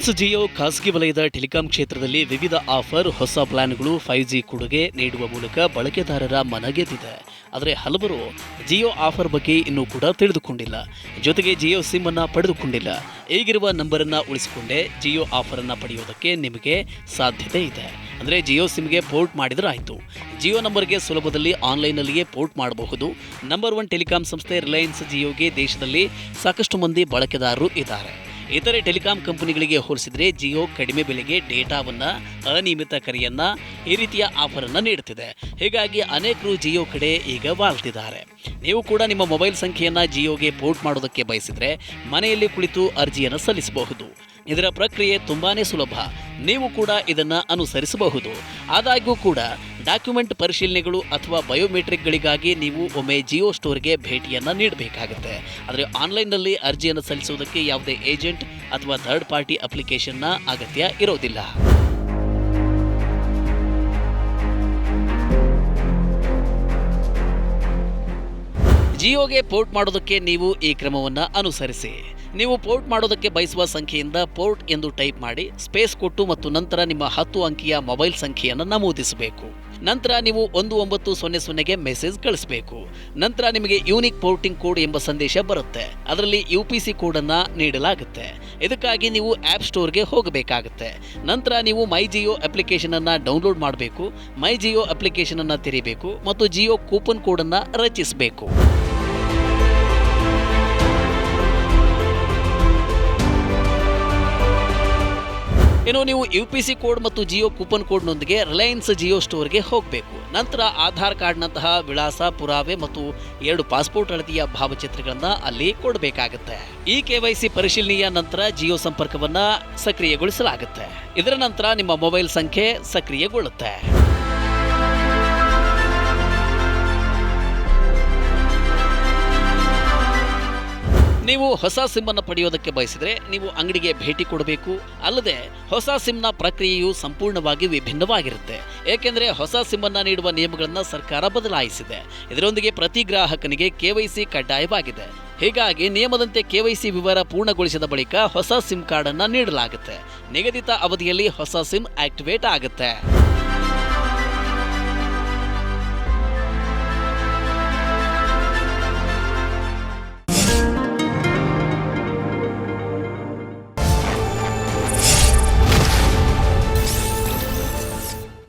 ರಿಲಯನ್ಸ್ ಜಿಯೋ ಖಾಸಗಿ ವಲಯದ ಟೆಲಿಕಾಂ ಕ್ಷೇತ್ರದಲ್ಲಿ ವಿವಿಧ ಆಫರ್, ಹೊಸ ಪ್ಲಾನ್ಗಳು, 5G ಕೊಡುಗೆ ನೀಡುವ ಮೂಲಕ ಬಳಕೆದಾರರ ಮನಗೆದ್ದಿದೆ. ಆದರೆ ಹಲವರು ಜಿಯೋ ಆಫರ್ ಬಗ್ಗೆ ಇನ್ನೂ ಕೂಡ ತಿಳಿದುಕೊಂಡಿಲ್ಲ. ಜೊತೆಗೆ ಜಿಯೋ ಸಿಮ್ ಅನ್ನು ಪಡೆದುಕೊಂಡಿಲ್ಲ. ಈಗಿರುವ ನಂಬರನ್ನು ಉಳಿಸಿಕೊಂಡೇ ಜಿಯೋ ಆಫರನ್ನು ಪಡೆಯೋದಕ್ಕೆ ನಿಮಗೆ ಸಾಧ್ಯತೆ ಇದೆ. ಅಂದರೆ ಜಿಯೋ ಸಿಮ್ಗೆ ಪೋರ್ಟ್ ಮಾಡಿದರೆ ಆಯಿತು. ಜಿಯೋ ನಂಬರ್ಗೆ ಸುಲಭದಲ್ಲಿ ಆನ್ಲೈನ್ನಲ್ಲಿಯೇ ಪೋರ್ಟ್ ಮಾಡಬಹುದು. ನಂಬರ್ 1 ಟೆಲಿಕಾಂ ಸಂಸ್ಥೆ ರಿಲಯನ್ಸ್ ಜಿಯೋಗೆ ದೇಶದಲ್ಲಿ ಸಾಕಷ್ಟು ಮಂದಿ ಬಳಕೆದಾರರು ಇದ್ದಾರೆ. ಇತರೆ ಟೆಲಿಕಾಂ ಕಂಪನಿಗಳಿಗೆ ಹೋಲಿಸಿದರೆ ಜಿಯೋ ಕಡಿಮೆ ಬೆಲೆಗೆ ಡೇಟಾವನ್ನು, ಅನಿಯಮಿತ ಕರೆಯನ್ನು, ಈ ರೀತಿಯ ಆಫರನ್ನು ನೀಡುತ್ತಿದೆ. ಹೀಗಾಗಿ ಅನೇಕರು ಜಿಯೋ ಕಡೆ ಈಗ ವಾಲ್ತಿದ್ದಾರೆ. ನೀವು ಕೂಡ ನಿಮ್ಮ ಮೊಬೈಲ್ ಸಂಖ್ಯೆಯನ್ನು ಜಿಯೋಗೆ ಪೋರ್ಟ್ ಮಾಡೋದಕ್ಕೆ ಬಯಸಿದರೆ ಮನೆಯಲ್ಲಿ ಕುಳಿತು ಅರ್ಜಿಯನ್ನು ಸಲ್ಲಿಸಬಹುದು. ಇದರ ಪ್ರಕ್ರಿಯೆ ತುಂಬಾನೇ ಸುಲಭ. ನೀವು ಕೂಡ ಇದನ್ನು ಅನುಸರಿಸಬಹುದು. ಆದಾಗ್ಯೂ ಕೂಡ ಡಾಕ್ಯುಮೆಂಟ್ ಪರಿಶೀಲನೆಗಳು ಅಥವಾ ಬಯೋಮೆಟ್ರಿಕ್ಗಳಿಗಾಗಿ ನೀವು ಒಮ್ಮೆ ಜಿಯೋ ಸ್ಟೋರ್ಗೆ ಭೇಟಿಯನ್ನು ನೀಡಬೇಕಾಗುತ್ತೆ. ಆದರೆ ಆನ್ಲೈನ್ನಲ್ಲಿ ಅರ್ಜಿಯನ್ನು ಸಲ್ಲಿಸುವುದಕ್ಕೆ ಯಾವುದೇ ಏಜೆಂಟ್ ಅಥವಾ ಥರ್ಡ್ ಪಾರ್ಟಿ ಅಪ್ಲಿಕೇಶನ್ನ ಅಗತ್ಯ ಇರೋದಿಲ್ಲ. ಜಿಯೋಗೆ ಪೋರ್ಟ್ ಮಾಡೋದಕ್ಕೆ ನೀವು ಈ ಕ್ರಮವನ್ನು ಅನುಸರಿಸಿ. ನೀವು ಪೋರ್ಟ್ ಮಾಡೋದಕ್ಕೆ ಬಯಸುವ ಸಂಖ್ಯೆಯಿಂದ ಪೋರ್ಟ್ ಎಂದು ಟೈಪ್ ಮಾಡಿ ಸ್ಪೇಸ್ ಕೊಟ್ಟು ಮತ್ತು ನಂತರ ನಿಮ್ಮ 10 ಅಂಕಿಯ ಮೊಬೈಲ್ ಸಂಖ್ಯೆಯನ್ನು ನಮೂದಿಸಬೇಕು. ನಂತರ ನೀವು 1900ಗೆ ಮೆಸೇಜ್ ಕಳಿಸಬೇಕು. ನಂತರ ನಿಮಗೆ ಯೂನಿಕ್ ಪೋರ್ಟಿಂಗ್ ಕೋಡ್ ಎಂಬ ಸಂದೇಶ ಬರುತ್ತೆ. ಅದರಲ್ಲಿ UPC ಕೋಡನ್ನು ನೀಡಲಾಗುತ್ತೆ. ಇದಕ್ಕಾಗಿ ನೀವು ಆ್ಯಪ್ ಸ್ಟೋರ್ಗೆ ಹೋಗಬೇಕಾಗುತ್ತೆ. ನಂತರ ನೀವು ಮೈ ಜಿಯೋ ಅಪ್ಲಿಕೇಶನನ್ನು ಡೌನ್ಲೋಡ್ ಮಾಡಬೇಕು. ಮೈ ಜಿಯೋ ಅಪ್ಲಿಕೇಶನನ್ನು ತೆರೀಬೇಕು ಮತ್ತು ಜಿಯೋ ಕೂಪನ್ ಕೋಡನ್ನು ರಚಿಸಬೇಕು. ಇನ್ನು ನೀವು UPC ಕೋಡ್ ಮತ್ತು ಜಿಯೋ ಕೂಪನ್ ಕೋಡ್ನೊಂದಿಗೆ ರಿಲಯನ್ಸ್ ಜಿಯೋ ಸ್ಟೋರ್ಗೆ ಹೋಗಬೇಕು. ನಂತರ ಆಧಾರ್ ಕಾರ್ಡ್ನಂತಹ ವಿಳಾಸ ಪುರಾವೆ ಮತ್ತು 2 ಪಾಸ್ಪೋರ್ಟ್ ಅಳತೆಯ ಭಾವಚಿತ್ರಗಳನ್ನು ಅಲ್ಲಿ ಕೊಡಬೇಕಾಗುತ್ತೆ. ಈ KYC ಪರಿಶೀಲನೆಯ ನಂತರ ಜಿಯೋ ಸಂಪರ್ಕವನ್ನು ಸಕ್ರಿಯಗೊಳಿಸಲಾಗುತ್ತೆ. ಇದರ ನಂತರ ನಿಮ್ಮ ಮೊಬೈಲ್ ಸಂಖ್ಯೆ ಸಕ್ರಿಯಗೊಳ್ಳುತ್ತೆ. ನೀವು ಹೊಸ ಸಿಮ್ ಅನ್ನು ಪಡೆಯೋದಕ್ಕೆ ಬಯಸಿದರೆ ನೀವು ಅಂಗಡಿಗೆ ಭೇಟಿ ಕೊಡಬೇಕು. ಅಲ್ಲದೆ ಹೊಸ ಸಿಮ್ನ ಪ್ರಕ್ರಿಯೆಯು ಸಂಪೂರ್ಣವಾಗಿ ವಿಭಿನ್ನವಾಗಿರುತ್ತೆ. ಏಕೆಂದರೆ ಹೊಸ ಸಿಮ್ ಅನ್ನು ನೀಡುವ ನಿಯಮಗಳನ್ನು ಸರ್ಕಾರ ಬದಲಾಯಿಸಿದೆ. ಇದರೊಂದಿಗೆ ಪ್ರತಿ ಗ್ರಾಹಕನಿಗೆ KYC ಕಡ್ಡಾಯವಾಗಿದೆ. ಹೀಗಾಗಿ ನಿಯಮದಂತೆ KYC ವಿವರ ಪೂರ್ಣಗೊಳಿಸಿದ ಬಳಿಕ ಹೊಸ ಸಿಮ್ ಕಾರ್ಡ್ ಅನ್ನು ನೀಡಲಾಗುತ್ತೆ. ನಿಗದಿತ ಅವಧಿಯಲ್ಲಿ ಹೊಸ ಸಿಮ್ ಆಕ್ಟಿವೇಟ್ ಆಗುತ್ತೆ.